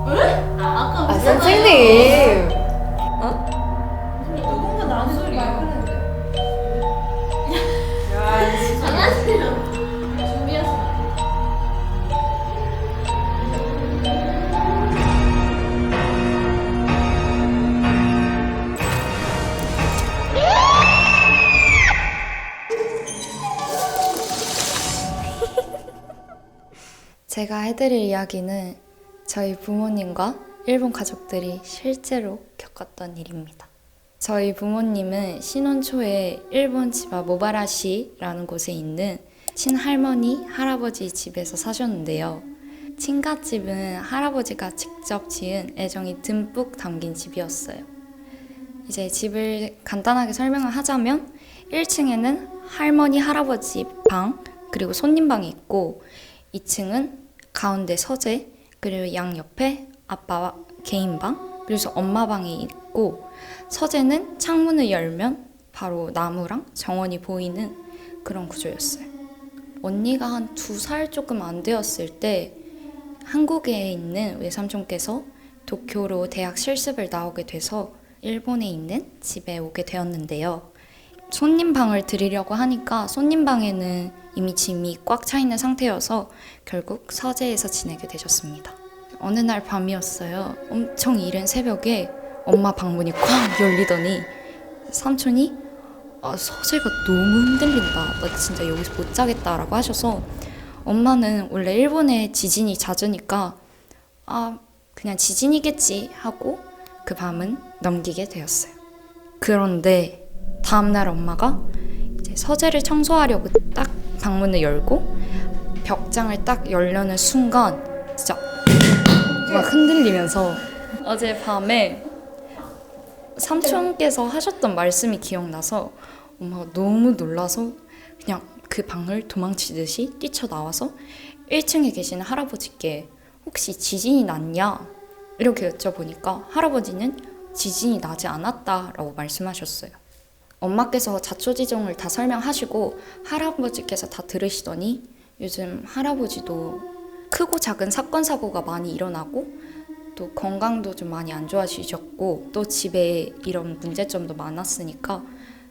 아까 선생님. 누군가 나는 소리예요. 장난이에요. 준비하세요. 제가 해드릴 이야기는 저희 부모님과 일본 가족들이 실제로 겪었던 일입니다. 저희 부모님은 신혼 초에 일본 치바 모바라시라는 곳에 있는 친할머니, 할아버지 집에서 사셨는데요. 친갓집은 할아버지가 직접 지은 애정이 듬뿍 담긴 집이었어요. 이제 집을 간단하게 설명을 하자면 1층에는 할머니, 할아버지 방, 그리고 손님방이 있고 2층은 가운데 서재, 그리고 양옆에 아빠와 개인방, 그래서 엄마 방이 있고 서재는 창문을 열면 바로 나무랑 정원이 보이는 그런 구조였어요. 언니가 한 2살 조금 안 되었을 때 한국에 있는 외삼촌께서 도쿄로 대학 실습을 나오게 돼서 일본에 있는 집에 오게 되었는데요. 손님방을 드리려고 하니까 손님방에는 이미 짐이 꽉 차 있는 상태여서 결국 서재에서 지내게 되셨습니다. 어느 날 밤이었어요. 엄청 이른 새벽에 엄마 방문이 쾅 열리더니 삼촌이 서재가 너무 흔들린다. 나 진짜 여기서 못 자겠다라고 하셔서 엄마는 원래 일본에 지진이 잦으니까 그냥 지진이겠지 하고 그 밤은 넘기게 되었어요. 그런데 다음날 엄마가 이제 서재를 청소하려고 딱 방문을 열고 벽장을 딱 열려는 순간 진짜 막 흔들리면서 어제 밤에 삼촌께서 하셨던 말씀이 기억나서 엄마가 너무 놀라서 그냥 그 방을 도망치듯이 뛰쳐나와서 1층에 계시는 할아버지께 혹시 지진이 났냐? 이렇게 여쭤보니까 할아버지는 지진이 나지 않았다라고 말씀하셨어요. 엄마께서 자초지종을 다 설명하시고 할아버지께서 다 들으시더니 요즘 할아버지도 크고 작은 사건 사고가 많이 일어나고 또 건강도 좀 많이 안 좋아지셨고 또 집에 이런 문제점도 많았으니까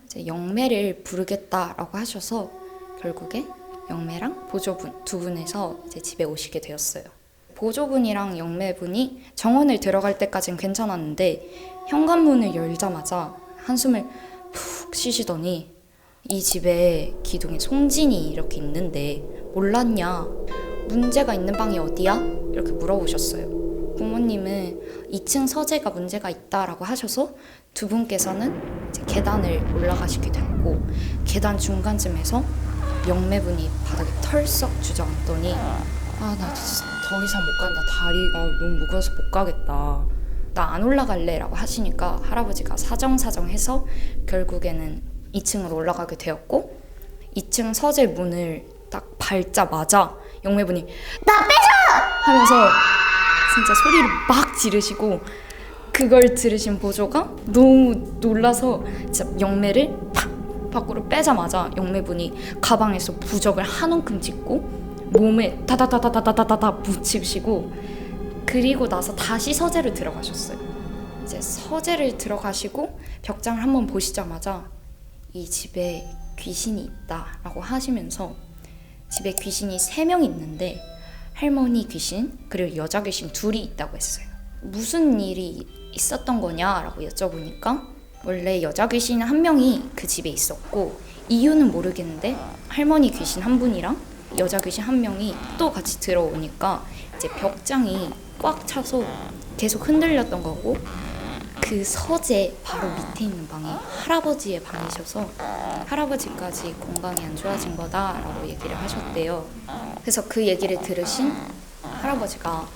이제 영매를 부르겠다라고 하셔서 결국에 영매랑 보조분 두 분에서 이제 집에 오시게 되었어요. 보조분이랑 영매분이 정원을 들어갈 때까진 괜찮았는데 현관문을 열자마자 한숨을 푹 쉬시더니 이 집에 기둥에 송진이 이렇게 있는데 몰랐냐? 문제가 있는 방이 어디야? 이렇게 물어보셨어요. 부모님은 2층 서재가 문제가 있다라고 하셔서 두 분께서는 이제 계단을 올라가시게 됐고 계단 중간쯤에서 영매분이 바닥에 털썩 주저앉더니 나 진짜 더 이상 못 간다. 다리가 너무 무거워서 못 가겠다. 나 안 올라갈래 라고 하시니까 할아버지가 사정사정해서 결국에는 2층으로 올라가게 되었고 2층 서재 문을 딱 밟자마자 영매분이 나 빼줘! 하면서 진짜 소리를 막 지르시고 그걸 들으신 보조가 너무 놀라서 진짜 영매를 팍 밖으로 빼자마자 영매분이 가방에서 부적을 한 움큼 짚고 몸에 다다다다다다다다 붙이시고 그리고 나서 다시 서재를 들어가셨어요. 이제 서재를 들어가시고 벽장을 한번 보시자마자 이 집에 귀신이 있다라고 하시면서 집에 귀신이 3명 있는데 할머니 귀신 그리고 여자 귀신 둘이 있다고 했어요. 무슨 일이 있었던 거냐라고 여쭤보니까 원래 여자 귀신 한 명이 그 집에 있었고 이유는 모르겠는데 할머니 귀신 한 분이랑 여자 귀신 한 명이 또 같이 들어오니까 이제 벽장이 꽉 차서 계속 흔들렸던 거고 그 서재 바로 밑에 있는 방이 할아버지의 방이셔서 할아버지까지 건강이 안 좋아진 거다라고 얘기를 하셨대요. 그래서 그 얘기를 들으신 할아버지가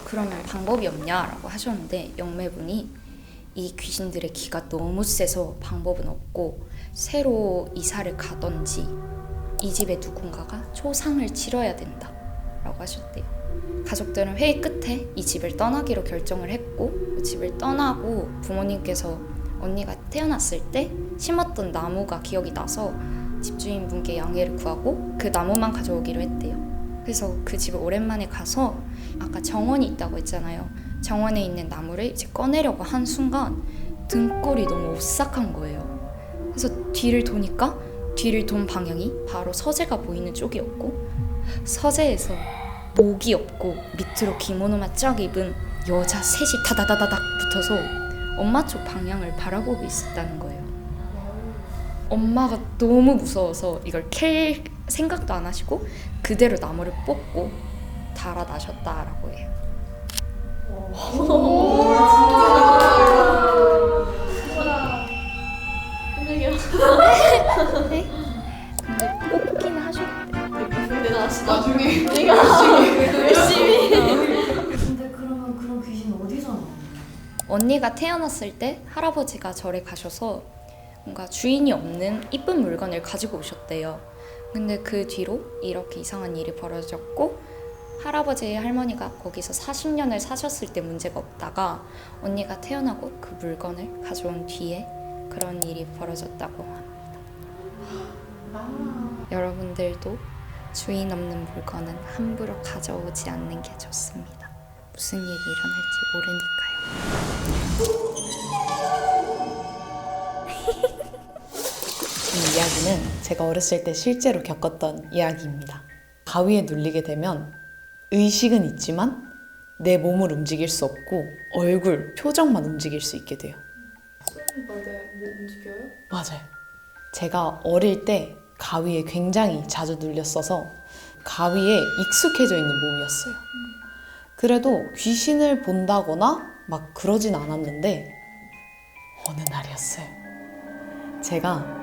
그러면 방법이 없냐라고 하셨는데 영매분이 이 귀신들의 기가 너무 세서 방법은 없고 새로 이사를 가던지 이 집에 누군가가 초상을 치러야 된다 라고 하셨대요. 가족들은 회의 끝에 이 집을 떠나기로 결정을 했고 집을 떠나고 부모님께서 언니가 태어났을 때 심었던 나무가 기억이 나서 집주인분께 양해를 구하고 그 나무만 가져오기로 했대요. 그래서 그 집에 오랜만에 가서 아까 정원이 있다고 했잖아요. 정원에 있는 나무를 이제 꺼내려고 한 순간 등골이 너무 오싹한 거예요. 그래서 뒤를 도니까 뒤를 돈 방향이 바로 서재가 보이는 쪽이었고, 서재에서 목이 없고 밑으로 기모노만 쫙 입은 여자 셋이 다다다다닥 붙어서 엄마 쪽 방향을 바라보고 있었다는 거예요. 엄마가 너무 무서워서 이걸 캘 생각도 안 하시고 그대로 나무를 뽑고 달아나셨다라고 해요. 깜짝이야. 근데 뽑긴 하셨대요. 근데 나 나중에 열심히. 근데 그러면 그런 귀신 어디서 나와요? 언니가 태어났을 때 할아버지가 절에 가셔서 뭔가 주인이 없는 이쁜 물건을 가지고 오셨대요. 근데 그 뒤로 이렇게 이상한 일이 벌어졌고, 할아버지 할머니가 거기서 40년을 사셨을 때 문제가 없다가 언니가 태어나고 그 물건을 가져온 뒤에 그런 일이 벌어졌다고 합니다. 여러분들도 주인 없는 물건은 함부로 가져오지 않는 게 좋습니다. 무슨 일이 일어날지 모르니까요. 이 이야기는 제가 어렸을 때 실제로 겪었던 이야기입니다. 가위에 눌리게 되면 의식은 있지만 내 몸을 움직일 수 없고 얼굴, 표정만 움직일 수 있게 돼요. 맞아요. 뭐 움직여요? 맞아요. 제가 어릴 때 가위에 굉장히 자주 눌렸어서 가위에 익숙해져 있는 몸이었어요. 그래도 귀신을 본다거나 막 그러진 않았는데 어느 날이었어요. 제가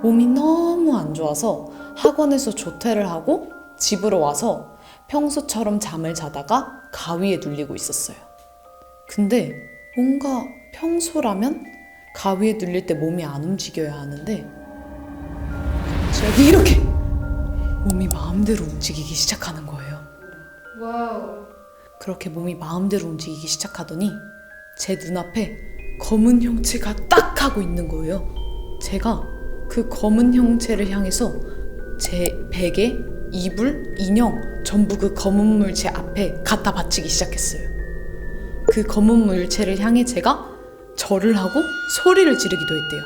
몸이 너무 안 좋아서 학원에서 조퇴를 하고 집으로 와서 평소처럼 잠을 자다가 가위에 눌리고 있었어요. 근데 뭔가 평소라면 가위에 눌릴 때 몸이 안 움직여야 하는데 갑자기 이렇게 몸이 마음대로 움직이기 시작하는 거예요. 와우. 그렇게 몸이 마음대로 움직이기 시작하더니 제 눈앞에 검은 형체가 딱 하고 있는 거예요. 제가 그 검은 형체를 향해서 제 베개, 이불, 인형 전부 그 검은 물체 앞에 갖다 바치기 시작했어요. 그 검은 물체를 향해 제가 절을 하고 소리를 지르기도 했대요.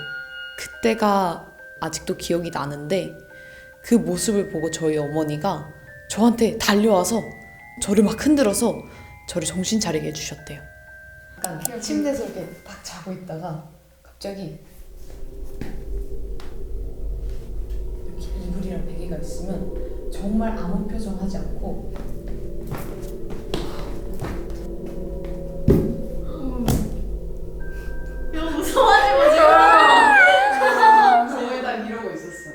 그때가 아직도 기억이 나는데 그 모습을 보고 저희 어머니가 저한테 달려와서 저를 막 흔들어서 저를 정신 차리게 해주셨대요. 약간 침대에서 이렇게 딱 자고 있다가 갑자기 이렇게 이불이랑 베개가 있으면 정말 아무 표정 하지 않고 야 무서워하지 마. 거의 다 이러고 있었어요.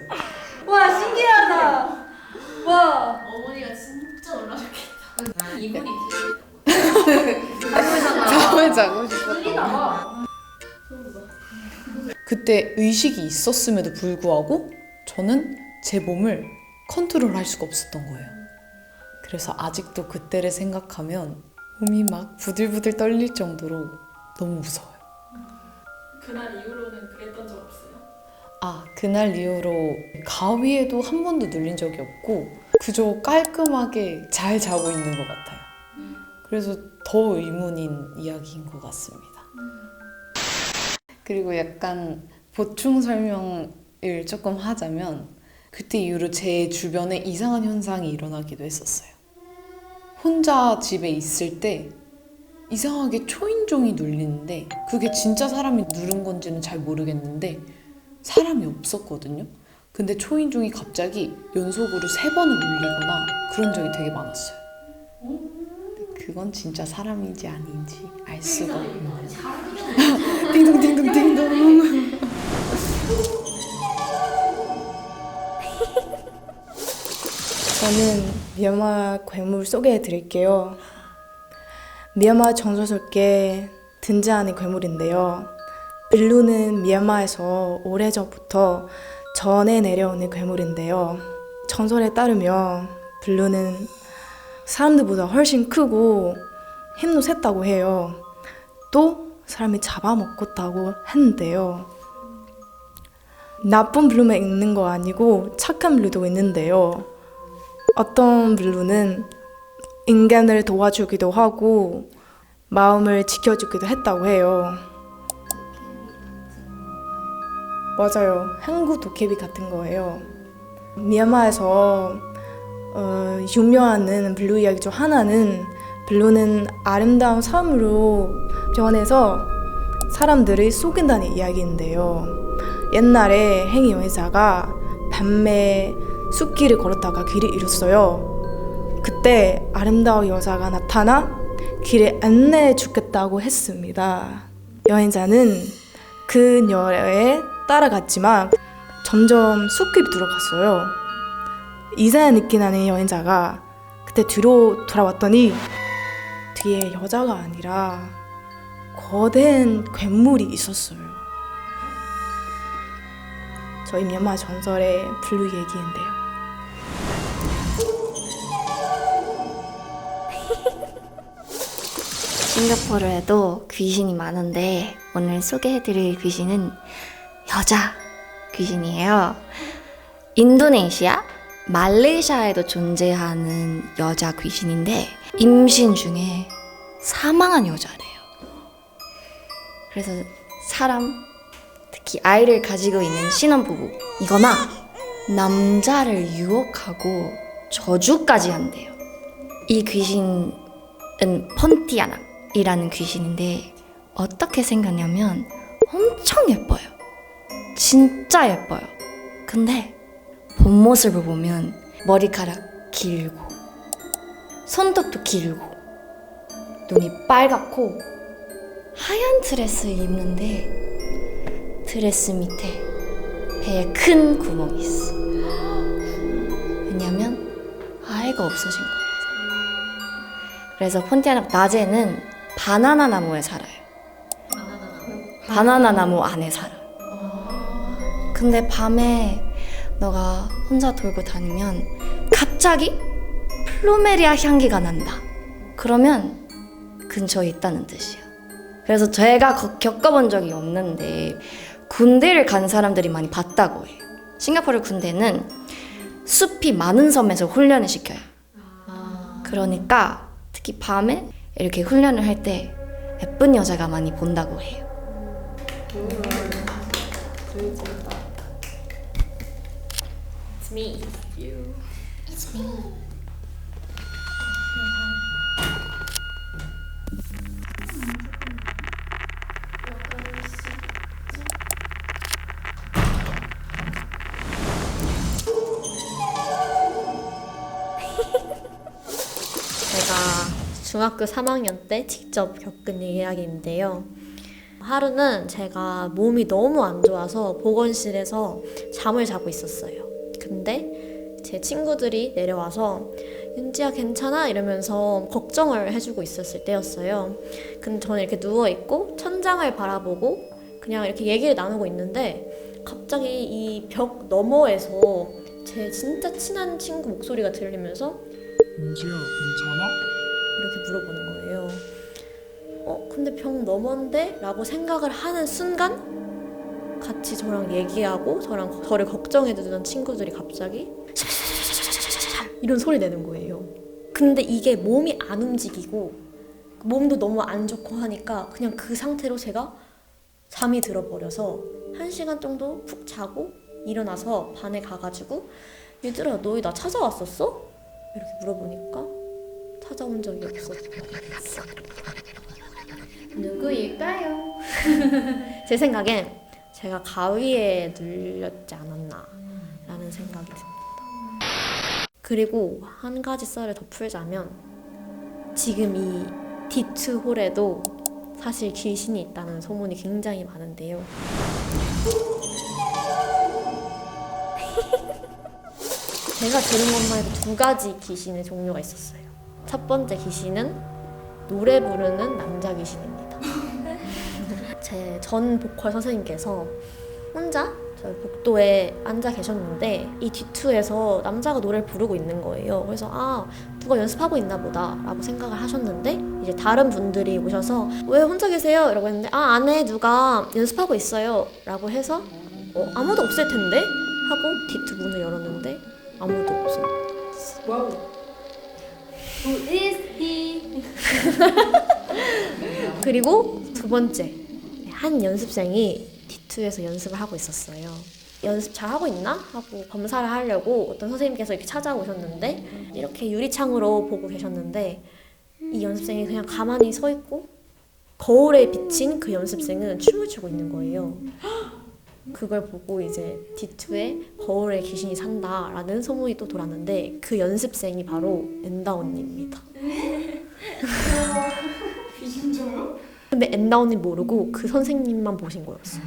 와 신기하다. 와. 어머니가 진짜 놀라셨겠다. 이불이 잠을 자고 싶었던 들리나 봐. 그때 의식이 있었음에도 불구하고 저는 제 몸을 컨트롤할 수가 없었던 거예요. 그래서 아직도 그때를 생각하면 몸이 막 부들부들 떨릴 정도로 너무 무서워요. 그날 이후로는 그랬던 적 없어요? 그날 이후로 가위에도 한 번도 눌린 적이 없고 그저 깔끔하게 잘 자고 있는 것 같아요. 그래서 더 의문인 이야기인 것 같습니다. 그리고 약간 보충 설명을 조금 하자면 그때 이후로 제 주변에 이상한 현상이 일어나기도 했었어요. 혼자 집에 있을 때 이상하게 초인종이 눌리는데 그게 진짜 사람이 누른 건지는 잘 모르겠는데 사람이 없었거든요. 근데 초인종이 갑자기 연속으로 3번을 울리거나 그런 적이 되게 많았어요. 근데 그건 진짜 사람인지 아닌지 알 수가 없는 띵동띵동띵동. 저는 미얀마 괴물 소개해 드릴게요. 미얀마 정서스럽게 등장하는 괴물인데요. 블루는 미얀마에서 오래전부터 전해 내려오는 괴물인데요. 전설에 따르면 블루는 사람들보다 훨씬 크고 힘도 셌다고 해요. 또 사람이 잡아먹었다고 했는데요. 나쁜 블루만 있는 거 아니고 착한 블루도 있는데요. 어떤 블루는 인간을 도와주기도 하고 마음을 지켜주기도 했다고 해요. 맞아요. 한국 도깨비 같은 거예요. 미얀마에서 유명한 블루 이야기 중 하나는 블루는 아름다운 섬으로 변해서 사람들을 속인다는 이야기인데요. 옛날에 행위 여행사가 밤에 숲길을 걸었다가 길을 잃었어요. 그때 아름다운 여자가 나타나 길을 안내해 주겠다고 했습니다. 여행자는 그녀에 따라갔지만 점점 숲길로 들어갔어요. 이상한 느낌 나는 여행자가 그때 뒤로 돌아왔더니 뒤에 여자가 아니라 거대한 괴물이 있었어요. 저희 미얀마 전설의 블루 얘기인데요. 싱가포르에도 귀신이 많은데 오늘 소개해드릴 귀신은 여자 귀신이에요. 인도네시아, 말레이시아에도 존재하는 여자 귀신인데 임신 중에 사망한 여자래요. 그래서 사람, 특히 아이를 가지고 있는 신혼부부이거나 남자를 유혹하고 저주까지 한대요. 이 귀신은 폰티아낙이라는 귀신인데 어떻게 생겼냐면 엄청 예뻐요. 진짜 예뻐요. 근데 본 모습을 보면 머리카락 길고 손톱도 길고 눈이 빨갛고 하얀 드레스를 입는데 드레스 밑에 배에 큰 구멍이 있어. 왜냐면 아이가 없어진 거예요. 그래서 폰티아낙 낮에는 바나나 나무에 살아요. 바나나 나무 안에 살아. 근데 밤에 너가 혼자 돌고 다니면 갑자기 플루메리아 향기가 난다. 그러면 근처에 있다는 뜻이야. 그래서 제가 겪어본 적이 없는데 군대를 간 사람들이 많이 봤다고 해요. 싱가포르 군대는 숲이 많은 섬에서 훈련을 시켜요. 그러니까 특히 밤에 이렇게 훈련을 할 때 예쁜 여자가 많이 본다고 해요. It's me. 제가 중학교 3학년 때 직접 겪은 이야기인데요. 하루는 제가 몸이 너무 안 좋아서 보건실에서 잠을 자고 있었어요. 근데 제 친구들이 내려와서 윤지야 괜찮아? 이러면서 걱정을 해주고 있었을 때였어요. 근데 저는 이렇게 누워있고 천장을 바라보고 그냥 이렇게 얘기를 나누고 있는데 갑자기 이 벽 너머에서 제 진짜 친한 친구 목소리가 들리면서 윤지야 괜찮아? 이렇게 물어보는 거예요. 근데 벽 너머인데? 라고 생각을 하는 순간 같이 저랑 얘기하고 저를 걱정해주던 친구들이 갑자기 이런 소리 내는 거예요. 근데 이게 몸이 안 움직이고 몸도 너무 안 좋고 하니까 그냥 그 상태로 제가 잠이 들어버려서 1시간 정도 푹 자고 일어나서 반에 가가지고 얘들아 너희 나 찾아왔었어? 이렇게 물어보니까 찾아온 적이 없었어요. 누구일까요? 제 생각엔 제가 가위에 눌렸지 않았나 라는 생각이 듭니다. 그리고 한 가지 썰을 더 풀자면 지금 이 D2홀에도 사실 귀신이 있다는 소문이 굉장히 많은데요. 제가 들은 것만 해도 2가지 귀신의 종류가 있었어요. 첫 번째 귀신은 노래 부르는 남자 귀신입니다. 제 전 보컬 선생님께서 혼자 저희 복도에 앉아 계셨는데 이 D2에서 남자가 노래를 부르고 있는 거예요. 그래서 누가 연습하고 있나 보다 라고 생각을 하셨는데 이제 다른 분들이 오셔서 왜 혼자 계세요? 라고 했는데 안에 누가 연습하고 있어요 라고 해서 아무도 없을 텐데 하고 D2 문을 열었는데 아무도 없었어요. 그리고 두 번째, 한 연습생이 D2에서 연습을 하고 있었어요. 연습 잘 하고 있나? 하고 검사를 하려고 어떤 선생님께서 이렇게 찾아오셨는데 이렇게 유리창으로 보고 계셨는데 이 연습생이 그냥 가만히 서 있고 거울에 비친 그 연습생은 춤을 추고 있는 거예요. 그걸 보고 이제 D2에 거울에 귀신이 산다라는 소문이 또 돌았는데 그 연습생이 바로 엔다 언니입니다. 진짜요? 근데 엔다 언니 모르고 그 선생님만 보신 거였어.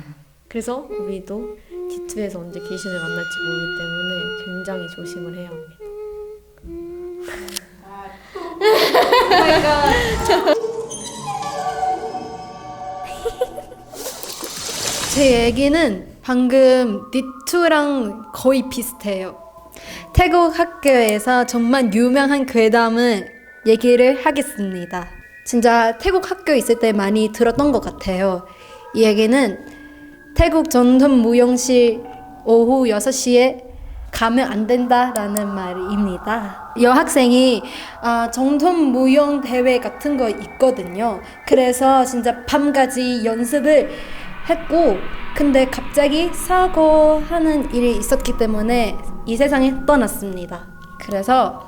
그래서 우리도 D2에서 언제 귀신을 만날지 모르기 때문에 굉장히 조심을 해야 합니다. 제 얘기는 방금 D2랑 거의 비슷해요. 태국 학교에서 정말 유명한 괴담을 얘기를 하겠습니다. 진짜 태국 학교 있을 때 많이 들었던 것 같아요. 이 얘기는 태국 전통 무용실 오후 6시에 가면 안 된다라는 말입니다. 여학생이 전통 무용 대회 같은 거 있거든요. 그래서 진짜 밤까지 연습을 했고 근데 갑자기 사고하는 일이 있었기 때문에 이 세상에 떠났습니다. 그래서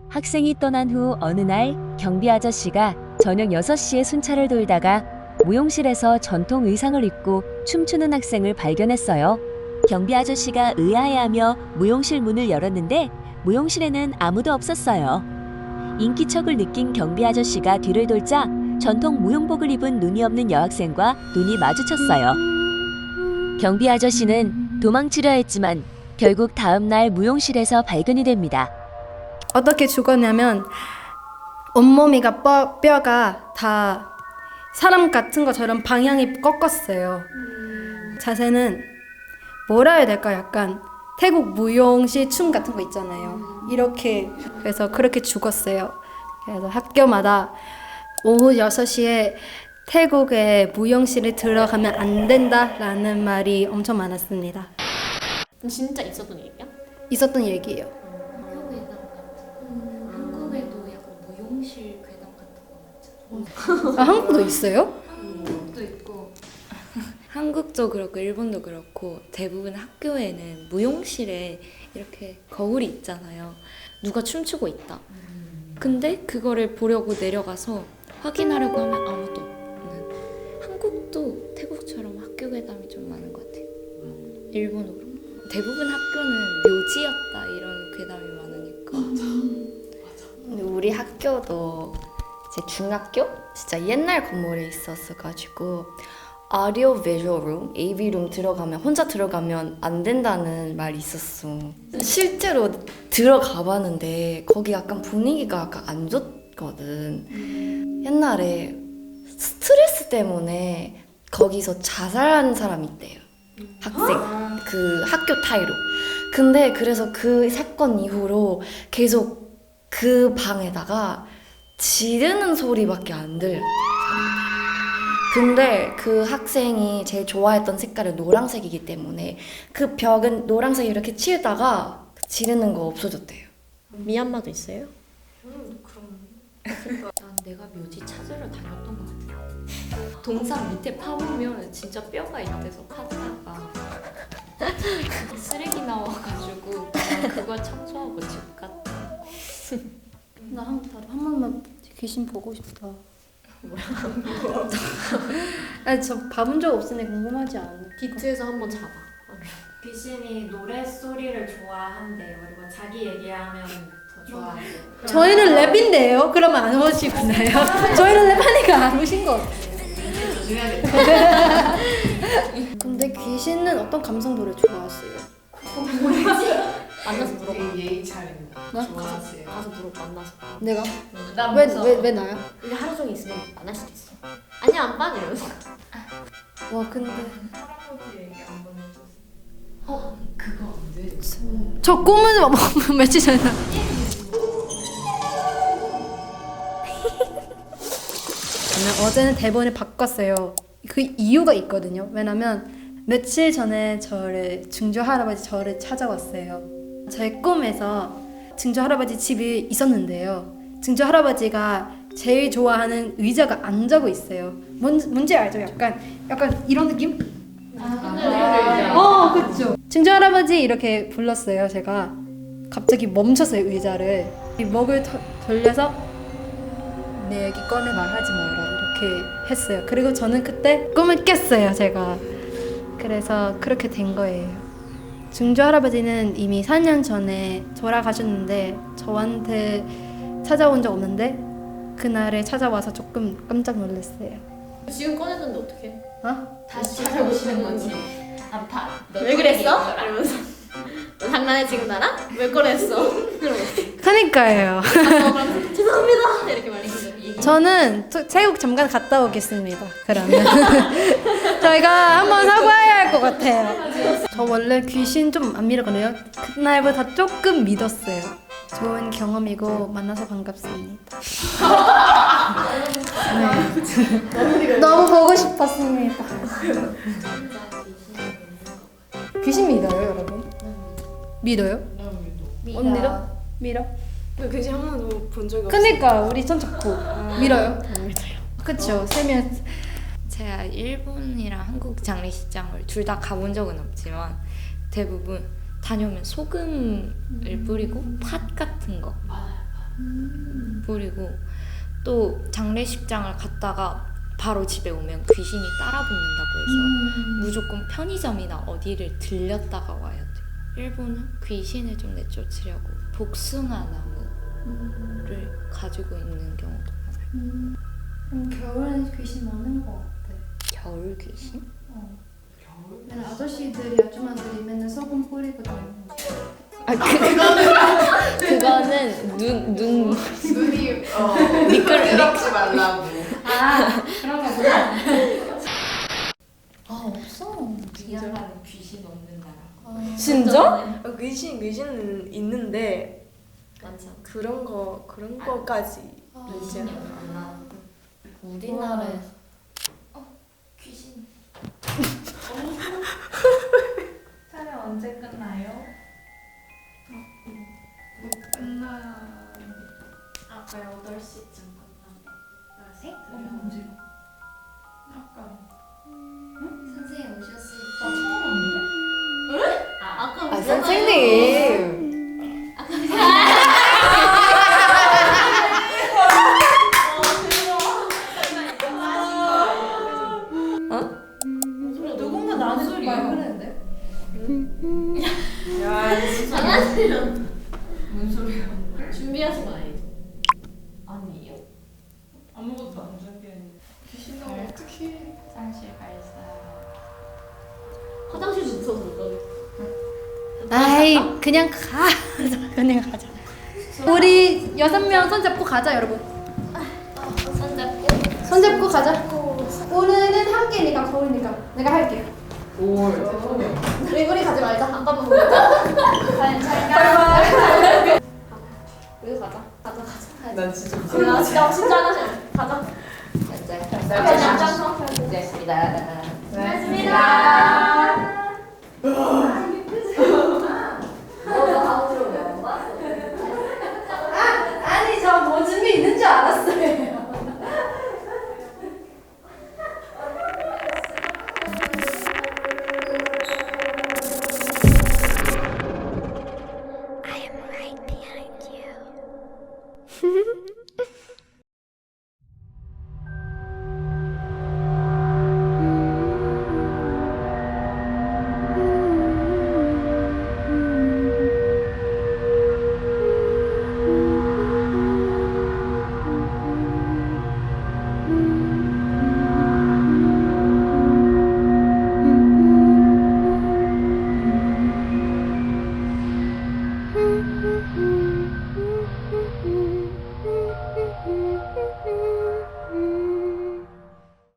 학생이 떠난 후 어느 날 경비 아저씨가 저녁 6시에 순찰을 돌다가 무용실에서 전통 의상을 입고 춤추는 학생을 발견했어요. 경비 아저씨가 의아해하며 무용실 문을 열었는데 무용실에는 아무도 없었어요. 인기척을 느낀 경비 아저씨가 뒤를 돌자 전통 무용복을 입은 눈이 없는 여학생과 눈이 마주쳤어요. 경비 아저씨는 도망치려 했지만 결국 다음 날 무용실에서 발견이 됩니다. 어떻게 죽었냐면 온몸이가 뼈가 다 사람 같은 것처럼 방향이 꺾었어요. 자세는 뭐라 해야 될까? 약간 태국 무용실 춤 같은 거 있잖아요. 이렇게 그래서 그렇게 죽었어요. 그래서 학교마다 오후 6시에 태국의 무용실에 들어가면 안 된다라는 말이 엄청 많았습니다. 진짜 있었던 얘기야? 있었던 얘기예요. 한국에도 약간 무용실 괴담 같은 거 많잖아. 한국도 있어요? 한국도 있고 한국도 그렇고 일본도 그렇고 대부분 학교에는 무용실에 이렇게 거울이 있잖아요. 누가 춤추고 있다. 근데 그거를 보려고 내려가서 확인하려고 하면 아무도 없는. 한국도 태국처럼 학교 괴담이 좀 많은 것 같아요. 일본도 그렇고 대부분 학교는 묘지였다 이런 괴담이 많으니까. 근데 우리 학교도 제 중학교 진짜 옛날 건물에 있었어가지고 아디오 비주얼 룸, AV 룸 들어가면 혼자 들어가면 안 된다는 말이 있었어. 실제로 들어가 봤는데 거기 약간 분위기가 약간 안 좋거든. 옛날에 스트레스 때문에 거기서 자살한 사람이 있대요. 학생, 그 학교 타이로. 근데 그래서 그 사건 이후로 계속 그 방에다가 지르는 소리밖에 안 들려. 근데 그 학생이 제일 좋아했던 색깔은 노란색이기 때문에 그 벽은 노란색 이렇게 치우다가 지르는 거 없어졌대요. 미얀마도 있어요? 난 내가 묘지 찾으러 다녔던 것 같아. 동상 밑에 파보면 진짜 뼈가 있대서 파다가 쓰레기 나와가지고 그냥 그걸 청소하고 집 갔다. 나 한 번만 귀신 보고 싶다. 아니 저 봐본 적 없으니 궁금하지 않아. D2에서 한번 잡아. 귀신이 노래 소리를 좋아한대요. 그리고 자기 얘기하면 더 좋아한대요. 저희는 랩인데요. 그러면 안 오시구나요? 저희는 랩하니까 안 오신 것 같아요. 근데 귀신은 어떤 감성도를 좋아하세요? 만나서 물어봐. 예의 차리는 나? 좋아하세요. 가서 물어봐. 만나서. 내가? 나 왜 나야? 근데 하루 종일 있으면 만날 수도 있어. 아니야 안 봐. 이러면서. 와 근데 할아버지 얘기 안 보내줬어. 그거 언제? 저 꿈은 며칠 전에 저는 어제는 대본을 바꿨어요. 그 이유가 있거든요. 왜냐면 며칠 전에 증조 할아버지 저를 찾아왔어요. 저의 꿈에서 증조 할아버지 집이 있었는데요. 증조 할아버지가 제일 좋아하는 의자가 안 자고 있어요. 뭔지 알죠? 약간 이런 느낌? 그렇죠. 증조 할아버지 이렇게 불렀어요. 제가 갑자기 멈췄어요, 의자를. 목을 돌려서 내 얘기 꺼내 말하지 마라 이렇게 했어요. 그리고 저는 그때 꿈을 깼어요, 제가. 그래서 그렇게 된 거예요. 증조 할아버지는 이미 4년 전에 돌아가셨는데 저한테 찾아온 적 없는데 그날에 찾아와서 조금 깜짝 놀랐어요. 지금 꺼냈는데 어떡해? 다시 찾아오시는 거지. 왜 그랬어? 이러면서 너 장난해 지금 나랑? 왜 꺼냈어? 그러니까요. 죄송합니다 이렇게 말했는데 저는 태국 잠깐 갔다 오겠습니다. 그러면 저희가 한번 사과해야 할 것 같아요. 저 원래 귀신 좀 안 믿었거든요. 그날부터 조금 믿었어요. 좋은 경험이고 만나서 반갑습니다. 네. 너무 보고 싶었습니다. 귀신 믿어요, 여러분? 믿어요? 언니도? 믿어? 귀신 한 번도 본 적이 그니까 우리 전 좋고 믿어요? 안 믿어요. 그쵸, 세면 제가 일본이랑 한국 장례식장을 둘 다 가본 적은 없지만 대부분 다녀오면 소금을 뿌리고 팥 같은 거 뿌리고 또 장례식장을 갔다가 바로 집에 오면 귀신이 따라붙는다고 해서 무조건 편의점이나 어디를 들렸다가 와야 돼. 일본은 귀신을 좀 내쫓으려고 복숭아 나무를 가지고 있는 경우도 많아요. 겨울엔 귀신 많은 것 같아. 겨울 귀신? 맨날 아저씨들이 아줌마들이 맨날 소금 뿌리고 다니는 거. 그거는 눈 눈이 미끄럽지 말라고. 그런 거구나. 없어. 미얀마는 귀신 없는 나라. 진짜? 귀신은 있는데 많잖아. 그런 거까지 귀신이 안 나. 우리나라에서 귀신. 촬영 언제 끝나요? 끝나. 아까 8시쯤 끝나. 세? 언제로? 아까. 선생님 오셨을 때. 나 처음 왔는데? 아까 선생님. 누군가 나한테 말 그랬는데? 장난이에요. 무슨 소리야? 준비하신 거 아니죠? 아니에요. 아무것도 안 준비했는데. 귀신 나오면 어떡해. 화장실 발사. 화장실도 무서워서 못 가겠어. 아이 그냥 가. 그냥 가자. 우리 6명 손잡고 가자, 여러분. 손잡고 가자. 오늘은 함께니까 거울이니까 내가 할게. 우리 가지 말자. 아까만 보자. 우리 가자. 가자. 난 진짜 진짜 하나씩 가자. 아니 저 뭐 준비 있는 줄 알았어요. I am right behind you.